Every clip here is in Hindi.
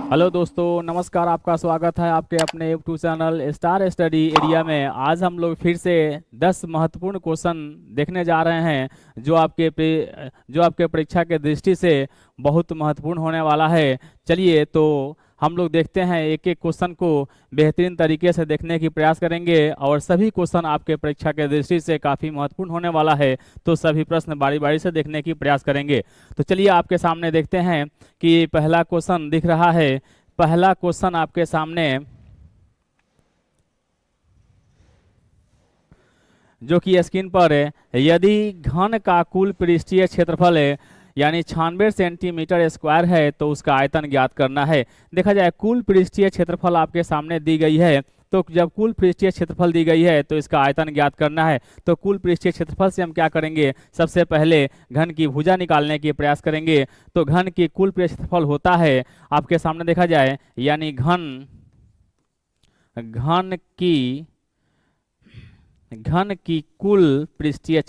हेलो दोस्तों, नमस्कार। आपका स्वागत है आपके अपने YouTube channel star study area में। आज हम लोग फिर से 10 महत्वपूर्ण क्वेश्चन देखने जा रहे हैं जो आपके परीक्षा के दृष्टि से बहुत महत्वपूर्ण होने वाला है। चलिए तो हम लोग देखते हैं, एक एक क्वेश्चन को बेहतरीन तरीके से देखने की प्रयास करेंगे और सभी क्वेश्चन आपके परीक्षा के दृष्टि से काफ़ी महत्वपूर्ण होने वाला है। तो सभी प्रश्न बारी बारी से देखने की प्रयास करेंगे। तो चलिए आपके सामने देखते हैं कि पहला क्वेश्चन दिख रहा है। पहला क्वेश्चन आपके सामने जो कि स्क्रीन पर है, यदि घन का कुल पृष्ठीय क्षेत्रफल है यानी 96 सेंटीमीटर स्क्वायर है तो उसका आयतन ज्ञात करना है। देखा जाए कुल पृष्ठीय क्षेत्रफल आपके सामने दी गई है, तो जब कुल पृष्ठीय क्षेत्रफल दी गई है तो इसका आयतन ज्ञात करना है। तो कुल पृष्ठीय क्षेत्रफल से हम क्या करेंगे, सबसे पहले घन की भुजा निकालने की प्रयास करेंगे। तो घन की कुल पृष्ठीय क्षेत्रफल होता है आपके सामने देखा जाए, यानी घन की कुल पृष्ठीय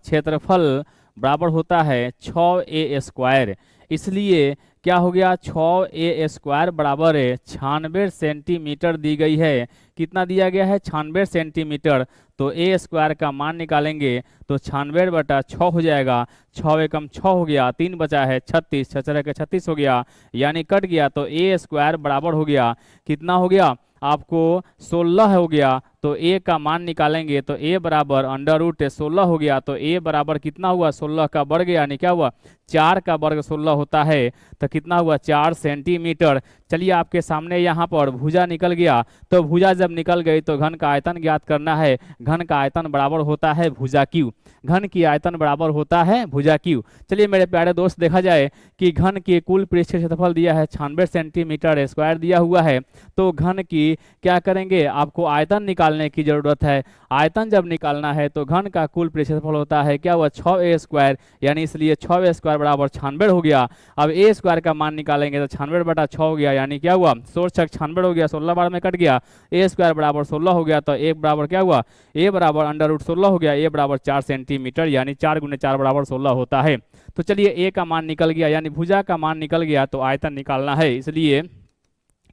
क्षेत्रफल बराबर होता है 6a स्क्वायर। इसलिए क्या हो गया, 6a स्क्वायर बराबर है 96 सेंटीमीटर दी गई है। कितना दिया गया है, 96 सेंटीमीटर। तो a स्क्वायर का मान निकालेंगे तो 96/6 हो जाएगा। 6 एकम 6 हो गया, 3 बचा है 36, 6 के 36 हो गया, यानी कट गया। तो a स्क्वायर बराबर हो गया, कितना हो गया आपको 16 हो गया। तो a का मान निकालेंगे तो a बराबर √16 हो गया। तो a बराबर कितना हुआ, 16 का वर्ग, यानी क्या हुआ 4 का वर्ग 16 होता है। तो कितना हुआ 4 सेंटीमीटर। चलिए आपके सामने यहाँ पर भुजा निकल गया। तो भुजा जब निकल गई तो घन का आयतन ज्ञात करना है। घन का आयतन बराबर होता है भुजा क्यू। घन की आयतन बराबर होता है भुजा क्यू। चलिए मेरे प्यारे दोस्त, देखा जाए कि घन की कुल पृष्ठीय क्षेत्रफल दिया है 96 सेंटीमीटर स्क्वायर दिया हुआ है। तो घन की क्या करेंगे, आपको आयतन निकालने की जरूरत है। आयतन जब निकालना है तो घन का कुल पृष्ठीय क्षेत्रफल होता है क्या हुआ 6a स्क्वायर, यानी इसलिए 6a स्क्वायर बराबर 96 हो गया। अब a स्क्वायर का मान निकालेंगे तो 96/6 हो गया, यानी क्या हुआ 16 96 हो गया, 16 बार में कट गया। a स्क्वायर बराबर 16 हो गया। तो a बराबर क्या हुआ, a बराबर √16 हो गया। a बराबर 4 सेंटीमीटर, यानी 4 × 4 बराबर 16 होता है। तो चलिए a का मान निकल गया, यानी भुजा का मान निकल गया। तो आयतन निकालना है, इसलिए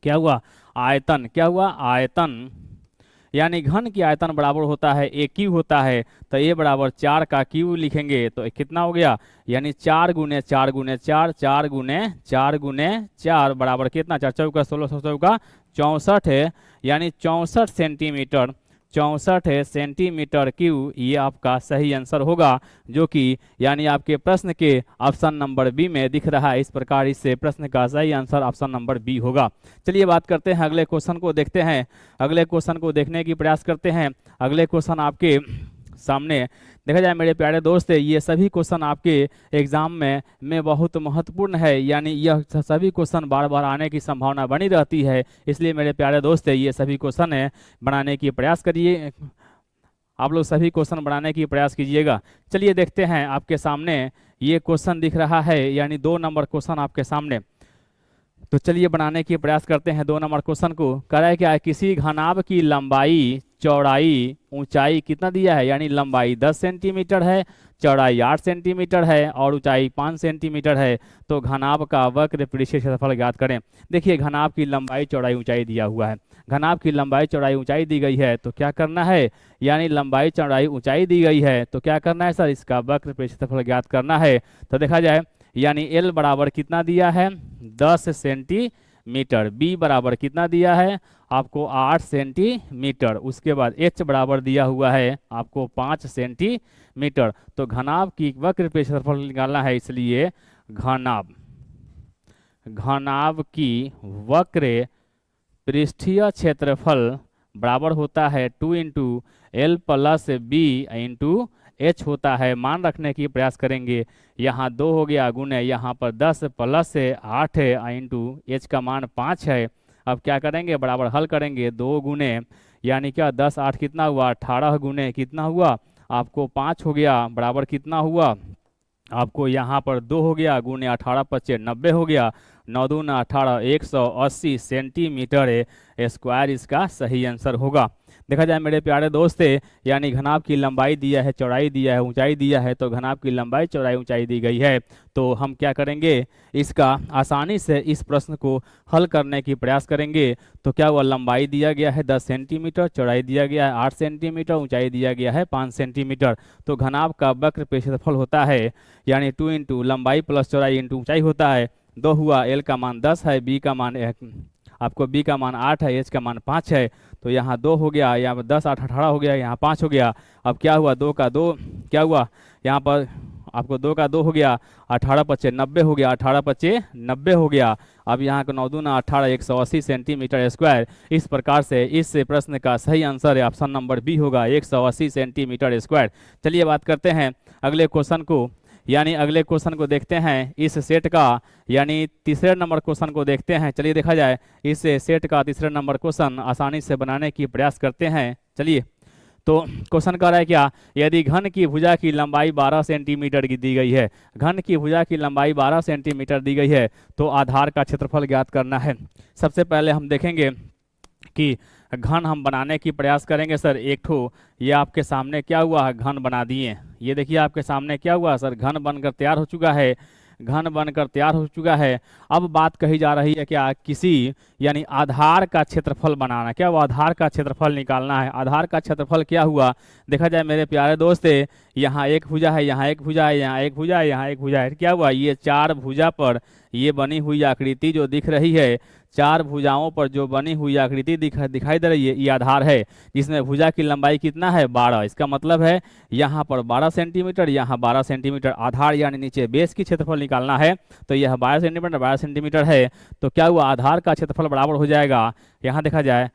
क्या हुआ आयतन, क्या हुआ आयतन, यानी घन की आयतन बराबर होता है a क्यू होता है। तो a बराबर 4 का क्यू लिखेंगे तो कितना हो गया, यानी 4 × 4 × 4 4 × 4 × 4 बराबर कितना, 4 चौका 16, 16 चौका 64 है, यानी 64 सेंटीमीटर। 64 सेंटीमीटर क्यू ये आपका सही आंसर होगा, जो कि यानी आपके प्रश्न के ऑप्शन नंबर बी में दिख रहा है। इस प्रकार इससे प्रश्न का सही आंसर ऑप्शन नंबर बी होगा। चलिए बात करते हैं, अगले क्वेश्चन को देखते हैं। अगले क्वेश्चन को देखने की प्रयास करते हैं। अगले क्वेश्चन आपके सामने देखा जाए मेरे प्यारे दोस्त, ये सभी क्वेश्चन आपके एग्जाम में बहुत महत्वपूर्ण है, यानी यह सभी क्वेश्चन बार बार आने की संभावना बनी रहती है। इसलिए मेरे प्यारे दोस्त ये सभी क्वेश्चन है बनाने की प्रयास करिए, आप लोग सभी क्वेश्चन बनाने की प्रयास कीजिएगा। चलिए देखते हैं, आपके सामने ये क्वेश्चन दिख रहा है, यानी 2 नंबर क्वेश्चन आपके सामने। तो चलिए बनाने की प्रयास करते हैं 2 नंबर क्वेश्चन को। कह रहा है क्या है, किसी घनाभ की लंबाई चौड़ाई ऊंचाई कितना दिया है, यानी लंबाई 10 सेंटीमीटर है, चौड़ाई 8 सेंटीमीटर है और ऊंचाई 5 सेंटीमीटर है। तो घनाभ का वक्र पृष्ठीय क्षेत्रफल ज्ञात करें। देखिए घनाभ की लंबाई चौड़ाई ऊंचाई दिया हुआ है। घनाभ की लंबाई चौड़ाई ऊंचाई दी गई है तो क्या करना है, यानी लंबाई चौड़ाई ऊंचाई दी गई है तो क्या करना है सर, इसका वक्र पृष्ठीय क्षेत्रफल ज्ञात करना है। तो देखा जाए, यानी एल बराबर कितना दिया है 10 सेंटीमीटर, बी बराबर कितना दिया है आपको 8 सेंटीमीटर, उसके बाद एच बराबर दिया हुआ है आपको 5 सेंटीमीटर। तो घनाभ की वक्र पृष्ठीय क्षेत्रफल निकालना है, इसलिए घनाभ की वक्र पृष्ठीय क्षेत्रफल बराबर होता है 2 × L + B × H होता है। मान रखने की प्रयास करेंगे, यहाँ 2 हो गया गुने यहाँ पर 10 + 8 है इंटू H का मान 5 है। अब क्या करेंगे, बराबर हल करेंगे, 2 गुने यानी क्या 10 8 कितना हुआ 18 गुने कितना हुआ आपको 5 हो गया, बराबर कितना हुआ आपको यहाँ पर 2 हो गया गुने 18 × 5 = 90 हो गया, 9 दूना 18 180 सेंटीमीटर स्क्वायर इसका सही आंसर होगा। देखा जाए मेरे प्यारे दोस्त, यानी घनाभ की लंबाई दिया है, चौड़ाई दिया है, ऊंचाई दिया है, तो घनाभ की लंबाई चौड़ाई ऊंचाई दी गई है। तो हम क्या करेंगे, इसका आसानी से इस प्रश्न को हल करने की प्रयास करेंगे। तो क्या हुआ, लंबाई दिया गया है 10 सेंटीमीटर, चौड़ाई दिया गया है 8 सेंटीमीटर, ऊंचाई दिया गया है 5 सेंटीमीटर। तो घनाभ का वक्र क्षेत्रफल होता है, यानी 2 इंटू लंबाई प्लस चौड़ाई इंटू ऊंचाई होता है। 2 हुआ, एल का मान 10 है, बी का मान आपको बी का मान 8 है, एच का मान 5 है। तो यहाँ 2 हो गया, यहाँ पर 10 8 18 हो गया, यहाँ 5 हो गया। अब क्या हुआ, 2 का 2 क्या हुआ, यहाँ पर आपको 2 का 2 हो गया, 18 पच्चे 90 हो गया, 18 पच्चे 90 हो गया। अब यहाँ का 9 दूना 18, 180 सेंटीमीटर स्क्वायर। इस प्रकार से इस प्रश्न का सही आंसर है ऑप्शन नंबर बी होगा, 180 सेंटीमीटर स्क्वायर। चलिए बात करते हैं अगले क्वेश्चन को, यानी अगले क्वेश्चन को देखते हैं इस सेट का, यानी तीसरे नंबर क्वेश्चन को देखते हैं। चलिए देखा जाए इस सेट का तीसरे नंबर क्वेश्चन आसानी से बनाने की प्रयास करते हैं। चलिए, तो क्वेश्चन कह रहा है क्या, यदि घन की भुजा की लंबाई 12 सेंटीमीटर की दी गई है, घन की भुजा की लंबाई 12 सेंटीमीटर दी गई है, तो आधार का क्षेत्रफल ज्ञात करना है। सबसे पहले हम देखेंगे कि घन हम बनाने की प्रयास करेंगे। सर एक ठो ये आपके सामने क्या हुआ है, घन बना दिए। ये देखिए आपके सामने क्या हुआ सर, घन बनकर तैयार हो चुका है, घन बनकर तैयार हो चुका है। अब बात कही जा रही है क्या, किसी यानी आधार का क्षेत्रफल बनाना। क्या वो आधार का क्षेत्रफल निकालना है। आधार का क्षेत्रफल क्या हुआ, देखा जाए मेरे प्यारे दोस्त, यहाँ एक भुजा है, यहाँ एक भुजा है, यहाँ एक भुजा है, यहाँ एक भुजा है। क्या हुआ, ये 4 भुजा पर ये बनी हुई आकृति जो दिख रही है, 4 भुजाओं पर जो बनी हुई आकृति दिखाई दे रही है, ये आधार है, जिसमें भुजा की लंबाई कितना है 12। इसका मतलब है यहाँ पर 12 सेंटीमीटर, यहाँ 12 सेंटीमीटर। आधार यानी नीचे बेस की क्षेत्रफल निकालना है, तो यह 12 सेंटीमीटर 12 सेंटीमीटर है। तो क्या हुआ, आधार का क्षेत्रफल बराबर हो जाएगा, यहाँ देखा जाए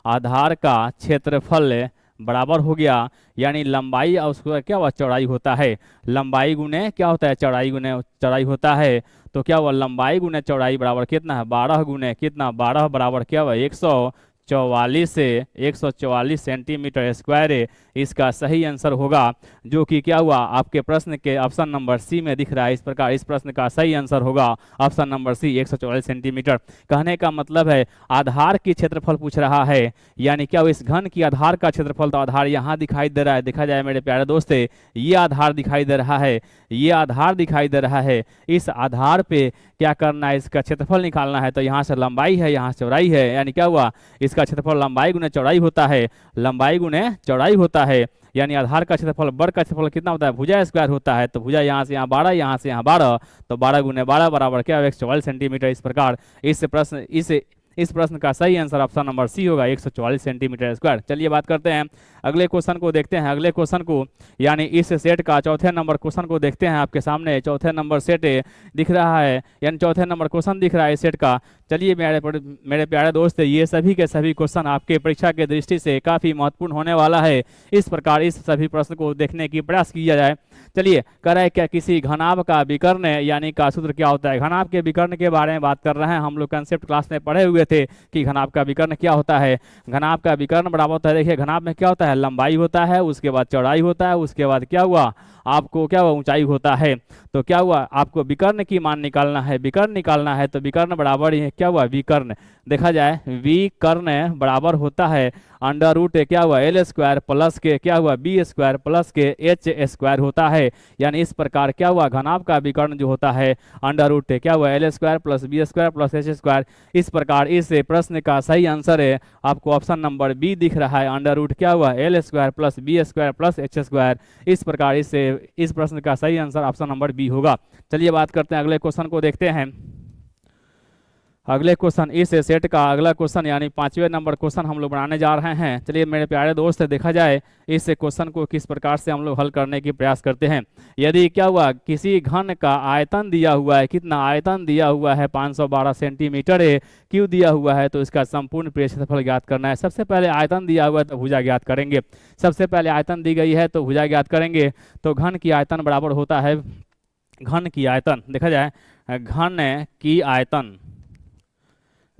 आधार का क्षेत्रफल बराबर हो गया, यानी लंबाई और उसका क्या हुआ, चौड़ाई होता है। लंबाई गुने क्या होता है, चौड़ाई गुने चौड़ाई होता है। तो क्या हुआ, लंबाई गुने चौड़ाई बराबर कितना है, 12 गुने कितना, 12 बराबर क्या हुआ 144 सेंटीमीटर स्क्वायर है। इसका सही आंसर होगा, जो कि क्या हुआ आपके प्रश्न के ऑप्शन नंबर सी में दिख रहा है। इस प्रकार इस प्रश्न का सही आंसर होगा ऑप्शन नंबर सी, 144 सेंटीमीटर। कहने का मतलब है आधार की क्षेत्रफल पूछ रहा है, यानी क्या इस घन की आधार का क्षेत्रफल। तो आधार यहाँ दिखाई दे रहा है, देखा जाए मेरे प्यारे दोस्त, ये आधार दिखाई दे रहा है, ये आधार दिखाई दे रहा है। इस आधार पे क्या करना है, इसका क्षेत्रफल निकालना है। तो यहाँ से लंबाई है, यहाँ से चौड़ाई है, यानी क्या हुआ, इसका क्षेत्रफल लंबाई गुने चौड़ाई होता है, लंबाई गुने चौड़ाई होता है। यानी आधार का क्षेत्रफल वर्ग का क्षेत्रफल कितना होता है, भुजा स्क्वायर होता है। तो भुजा यहाँ से यहाँ 12, यहाँ से यहाँ 12, तो 12 गुने 12 बराबर क्या, 144 सेंटीमीटर। इस प्रकार इस प्रश्न का सही आंसर ऑप्शन नंबर सी होगा, 144 सेंटीमीटर स्क्वायर। चलिए बात करते हैं अगले क्वेश्चन को देखते हैं। अगले क्वेश्चन को यानी इस सेट का चौथे नंबर क्वेश्चन को देखते हैं। आपके सामने चौथे नंबर सेट दिख रहा है, यानी चौथे नंबर क्वेश्चन दिख रहा है इस सेट का। चलिए मेरे प्यारे दोस्त, ये सभी के सभी क्वेश्चन आपके परीक्षा के दृष्टि से काफ़ी महत्वपूर्ण होने वाला है। इस प्रकार इस सभी प्रश्न को देखने की प्रयास किया जाए। चलिए, कह रहा है क्या, किसी घनाभ का विकर्ण यानी का सूत्र क्या होता है। घनाभ के विकर्ण के बारे में बात कर रहे हैं। हम लोग कंसेप्ट क्लास में पढ़े हुए थे कि घनाभ का विकर्ण क्या होता है। घनाभ का विकर्ण बराबर होता है, देखिए घनाभ में क्या होता है, लंबाई होता है, उसके बाद चौड़ाई होता है, उसके बाद क्या हुआ आपको क्या हुआ, ऊंचाई होता है। तो क्या हुआ, आपको विकर्ण की मान निकालना है, विकर्ण निकालना है। तो विकर्ण बराबर ही क्या हुआ, विकर्ण देखा जाए विकर्ण बराबर होता है अंडर रूट क्या हुआ एल स्क्वायर प्लस के क्या हुआ बी स्क्वायर प्लस के एच स्क्वायर होता है। यानी इस प्रकार क्या हुआ, घनाभ का विकर्ण जो होता है अंडर रूट क्या हुआ L square plus B square plus H square. इस प्रकार इस प्रश्न का सही आंसर है आपको ऑप्शन नंबर बी दिख रहा है, अंडर रूट क्या हुआ L square plus B square plus H square. इस प्रकार इस प्रश्न का सही आंसर ऑप्शन नंबर बी होगा। चलिए बात करते हैं अगले क्वेश्चन को देखते हैं। अगले क्वेश्चन इस सेट का अगला क्वेश्चन यानी 5वें नंबर क्वेश्चन हम लोग बनाने जा रहे हैं। चलिए मेरे प्यारे दोस्त, देखा जाए इस क्वेश्चन को किस प्रकार से हम लोग हल करने की प्रयास करते हैं। यदि क्या हुआ, किसी घन का आयतन दिया हुआ है, कितना आयतन दिया हुआ है 512 सेंटीमीटर है, क्यों दिया हुआ है, तो इसका संपूर्ण क्षेत्रफल ज्ञात करना है। सबसे पहले आयतन दिया हुआ है तो भुजा ज्ञात करेंगे। सबसे पहले आयतन दी गई है तो भुजा ज्ञात करेंगे। तो घन की आयतन बराबर होता है, घन की आयतन देखा जाए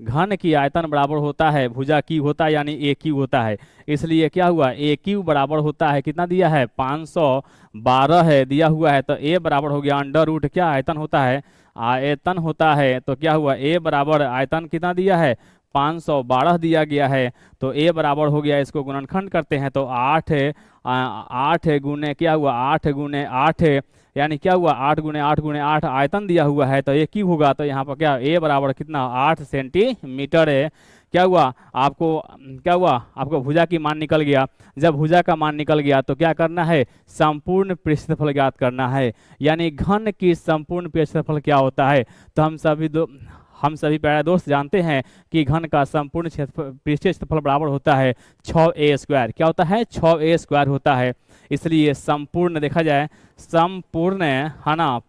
घन की आयतन बराबर होता है भुजा की होता है यानी ए क्यू होता है। इसलिए क्या हुआ, ए क्यू बराबर होता है कितना दिया है 512 है दिया हुआ है। तो ए बराबर हो गया अंडर रूट क्या आयतन होता है, आयतन होता है। तो क्या हुआ, ए बराबर आयतन कितना दिया है 512 दिया गया है। तो ए बराबर हो गया, इसको गुणनखंड करते हैं तो 8 गुने क्या हुआ, 8 × 8 यानी क्या हुआ, 8 × 8 × 8 आयतन दिया हुआ है। तो ये क्यों होगा, तो यहाँ पर क्या ए बराबर कितना 8 सेंटीमीटर है। क्या हुआ आपको भुजा की मान निकल गया। जब भुजा का मान निकल गया तो क्या करना है, संपूर्ण पृष्ठफल ज्ञात करना है। यानी घन की संपूर्ण पृष्ठफल क्या होता है, तो हम सभी प्यारे दोस्त जानते हैं कि घन का संपूर्ण पृष्ठीय क्षेत्रफल बराबर होता है 6a²। क्या होता है, 6a² होता है। इसलिए संपूर्ण देखा जाए, संपूर्ण है ना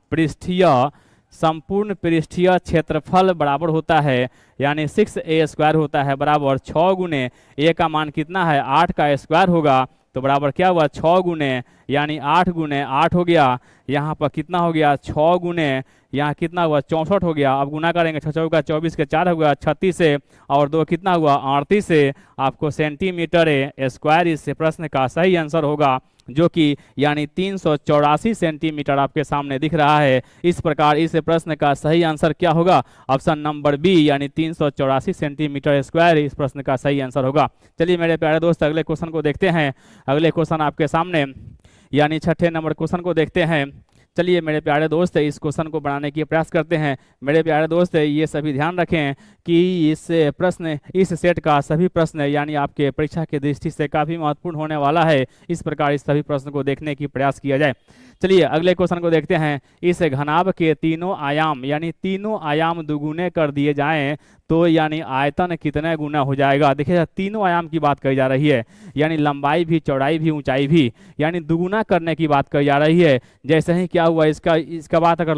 संपूर्ण पृष्ठीय क्षेत्रफल बराबर होता है यानी 6a² होता है बराबर 6 गुने ए का मान कितना है, 8 का स्क्वायर होगा। तो बराबर क्या हुआ, 6 गुने यानी 8 गुने 8 हो गया। यहाँ पर कितना हो गया, 6 गुने यहाँ कितना हुआ, 64 हो गया। अब गुना करेंगे 6 चौका 24 के 4 हुआ 36 से, और 2 कितना हुआ 38 से। आपको सेंटीमीटर स्क्वायर इस प्रश्न का सही आंसर होगा, जो कि यानी 384 सेंटीमीटर आपके सामने दिख रहा है। इस प्रकार इस प्रश्न का सही आंसर क्या होगा, ऑप्शन नंबर बी यानी 384 सेंटीमीटर स्क्वायर इस प्रश्न का सही आंसर होगा। चलिए मेरे प्यारे दोस्त अगले क्वेश्चन को देखते हैं। अगले क्वेश्चन आपके सामने यानी 6ठे नंबर क्वेश्चन को देखते हैं। चलिए मेरे प्यारे दोस्त इस क्वेश्चन को बनाने की प्रयास करते हैं। मेरे प्यारे दोस्त ये सभी ध्यान रखें कि इस सेट का सभी प्रश्न यानी आपके परीक्षा की दृष्टि से काफ़ी महत्वपूर्ण होने वाला है। इस प्रकार इस सभी प्रश्न को देखने की प्रयास किया जाए। चलिए अगले क्वेश्चन को देखते हैं। इस घनाभ के तीनों आयाम यानी तीनों आयाम दुगुने कर दिए जाएं तो यानी आयतन कितने गुना हो जाएगा। देखिए तीनों आयाम की बात कही जा रही है, यानी लंबाई भी, चौड़ाई भी, ऊंचाई भी, यानी दुगुना करने की बात कही जा रही है। जैसे ही क्या हुआ, इसका बात अगर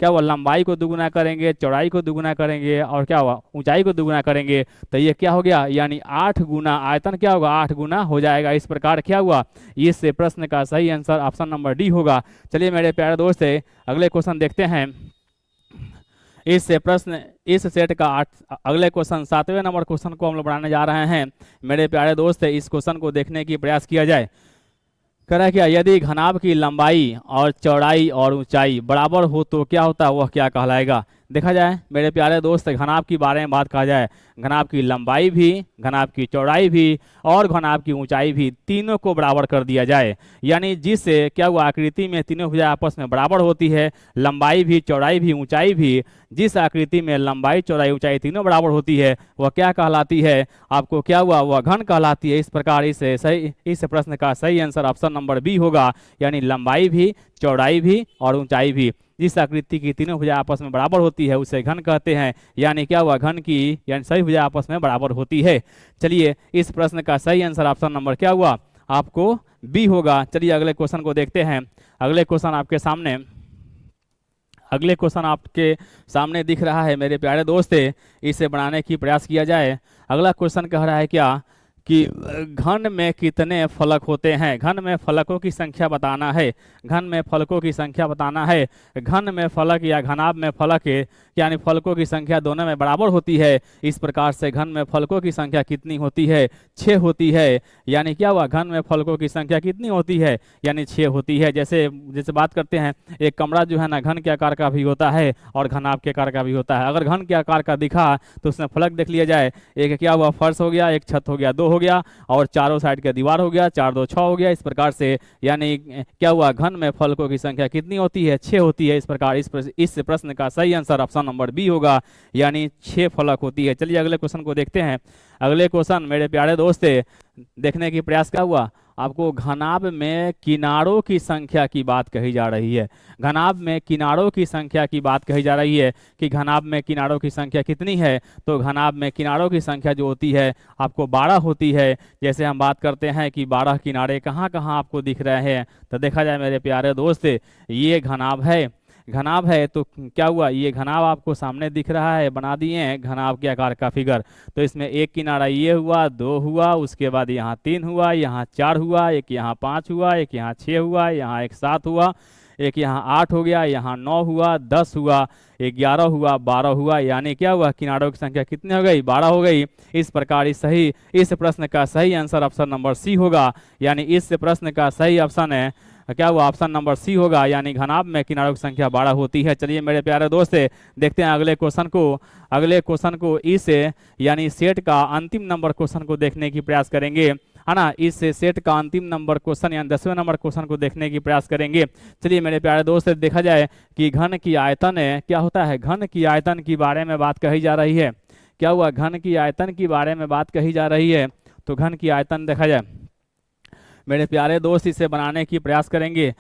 क्या हुआ, लंबाई को दुगुना करेंगे, चौड़ाई को दुगुना करेंगे और क्या हुआ, ऊंचाई को दुगुना करेंगे, तो ये क्या हो गया, यानी 8 गुना आयतन क्या होगा, 8 गुना हो जाएगा। इस प्रकार क्या हुआ, इस प्रश्न का सही आंसर ऑप्शन नंबर डी होगा। चलिए मेरे प्यारे दोस्त अगले क्वेश्चन देखते हैं। इस सेट का अगले क्वेश्चन 7वें नंबर क्वेश्चन को हम लोग बनाने जा रहे हैं। मेरे प्यारे दोस्त इस क्वेश्चन को देखने की प्रयास किया जाए। कह रहा है क्या, यदि घनाभ की लंबाई और चौड़ाई और ऊंचाई बराबर हो तो क्या होता है, वह क्या कहलाएगा। देखा जाए मेरे प्यारे दोस्त, घनाभ के बारे में बात कहा जाए, घनाभ की लंबाई भी, घनाभ की चौड़ाई भी और घनाभ की ऊंचाई भी, तीनों को बराबर कर दिया जाए। यानी जिससे क्या हुआ, आकृति में तीनों भुजाएं आपस में बराबर होती है, लंबाई भी, चौड़ाई भी, ऊंचाई भी। जिस आकृति में लंबाई, चौड़ाई, ऊंचाई तीनों बराबर होती है वह क्या कहलाती है, आपको क्या हुआ, वह घन कहलाती है। इस प्रकार इस प्रश्न का सही आंसर ऑप्शन नंबर बी होगा, यानी लंबाई भी, चौड़ाई भी और ऊंचाई भी। जिस आकृति की तीनों भुजाएं आपस में बराबर होती है उसे घन कहते हैं। यानी क्या हुआ, घन की यानी सभी भुजाएं आपस में बराबर होती है। चलिए इस प्रश्न का सही आंसर ऑप्शन नंबर क्या हुआ, आपको बी होगा। चलिए अगले क्वेश्चन को देखते हैं। अगले क्वेश्चन आपके सामने दिख रहा है मेरे प्यारे दोस्त, इसे बनाने की प्रयास किया जाए। अगला क्वेश्चन कह रहा है क्या कि घन में कितने फलक होते हैं, घन में फलकों की संख्या बताना है। घन में फलकों की संख्या बताना है। घन में फलक या घनाभ में फलक यानी फलकों की संख्या दोनों में बराबर होती है। इस प्रकार से घन में फलकों की संख्या कितनी होती है, 6 होती है। यानी क्या हुआ, घन में फलकों की संख्या कितनी होती है, यानी 6 होती है। जैसे बात करते हैं, एक कमरा जो है ना घन के आकार का भी होता है और घनाभ के आकार का भी होता है। अगर घन के आकार का दिखा तो उसमें फलक देख लिया जाए, एक क्या हुआ, फर्श हो गया, एक छत हो गया, 2 हो गया, और चारों साइड का दीवार हो गया, 4 2 6 हो गया। इस प्रकार से यानी क्या हुआ, घन में फलकों की संख्या कितनी होती है, 6 होती है। इस प्रकार इस प्रश्न का सही आंसर ऑप्शन नंबर बी होगा, यानी 6 फलक होती है। चलिए अगले क्वेश्चन को देखते हैं। अगले क्वेश्चन मेरे प्यारे दोस्त देखने की प्रयास क्या हुआ, आपको घनाभ में किनारों की संख्या की बात कही जा रही है। घनाभ में किनारों की संख्या की बात कही जा रही है कि घनाभ में किनारों की संख्या कितनी है। तो घनाभ में किनारों की संख्या जो होती है आपको 12 होती है। जैसे हम बात करते हैं कि 12 किनारे कहाँ कहाँ आपको दिख रहे हैं, तो देखा जाए मेरे प्यारे दोस्त, ये घनाभ है तो क्या हुआ, ये घनाभ आपको सामने दिख रहा है, बना दिए हैं घनाभ के आकार का फिगर। तो इसमें एक किनारा ये हुआ, 2 हुआ, उसके बाद यहाँ 3 हुआ, यहाँ 4 हुआ, एक यहाँ 5 हुआ, एक यहाँ 6 हुआ, यहाँ एक 7 हुआ, एक यहाँ 8 हो गया, यहाँ 9 हुआ, 10 हुआ, 11 हुआ, 12 हुआ। यानी क्या हुआ, किनारों की संख्या कितनी हो गई, 12 हो गई। इस प्रकार इस प्रश्न का सही आंसर ऑप्शन नंबर सी होगा, यानी इस प्रश्न का सही ऑप्शन है क्या हुआ ऑप्शन नंबर सी होगा, यानी घनाभ में किनारों की संख्या 12 होती है। चलिए मेरे प्यारे दोस्त देखते हैं अगले क्वेश्चन को। अगले क्वेश्चन को इस यानी सेट का अंतिम नंबर क्वेश्चन को देखने की प्रयास करेंगे, है ना। इस सेट का अंतिम नंबर क्वेश्चन यानी 10वें नंबर क्वेश्चन को देखने की प्रयास करेंगे। चलिए मेरे प्यारे दोस्त देखा जाए कि घन की आयतन क्या होता है, घन की आयतन के बारे में बात कही जा रही है। क्या हुआ, घन की आयतन के बारे में बात कही जा रही है। तो घन की आयतन देखा जाए मेरे प्यारे दोस्त, इसे बनाने की प्रयास करेंगे।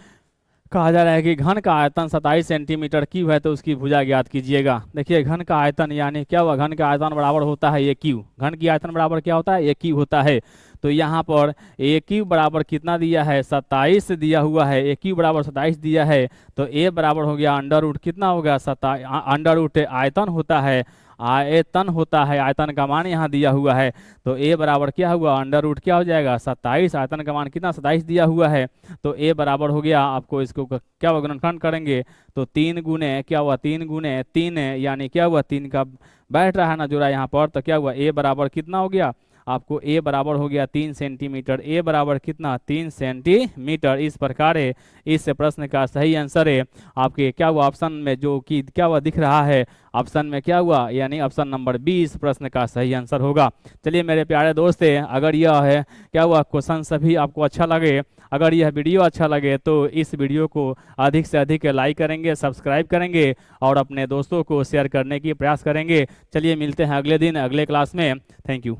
कहा जा रहा है कि घन का आयतन 27 सेंटीमीटर क्यूब है, तो उसकी भुजा ज्ञात कीजिएगा। देखिए घन का आयतन यानी क्या हुआ, घन का आयतन बराबर होता है ए क्यू। घन की आयतन बराबर क्या होता है, ए क्यू होता है। तो यहाँ पर ए क्यू बराबर कितना दिया है, 27 दिया हुआ है। ए क्यू बराबर 27 दिया है, तो ए बराबर हो गया अंडर रूट कितना होगा, अंडर रूट आयतन होता है, आयतन होता है, आयतन का मान यहाँ दिया हुआ है। तो ए बराबर क्या हुआ, अंडर रूट क्या हो जाएगा 27, आयतन का मान कितना 27 दिया हुआ है। तो ए बराबर हो गया, आपको इसको क्या हुआ गुणनखंड करेंगे तो 3 गुने क्या हुआ, 3 गुने 3 यानी क्या हुआ 3 का बैठ रहा है ना जोड़ा यहाँ पर, तो क्या हुआ ए बराबर कितना हो गया, आपको ए बराबर हो गया 3 सेंटीमीटर। ए बराबर कितना 3 सेंटीमीटर। इस प्रकार इस प्रश्न का सही आंसर है आपके क्या हुआ ऑप्शन में जो कि क्या हुआ दिख रहा है, ऑप्शन में क्या हुआ यानी ऑप्शन नंबर 20 प्रश्न का सही आंसर होगा। चलिए मेरे प्यारे दोस्त अगर यह है क्या हुआ क्वेश्चन सभी आपको अच्छा लगे, अगर यह वीडियो अच्छा लगे तो इस वीडियो को अधिक से अधिक लाइक करेंगे, सब्सक्राइब करेंगे और अपने दोस्तों को शेयर करने की प्रयास करेंगे। चलिए मिलते हैं अगले दिन अगले क्लास में। Thank you.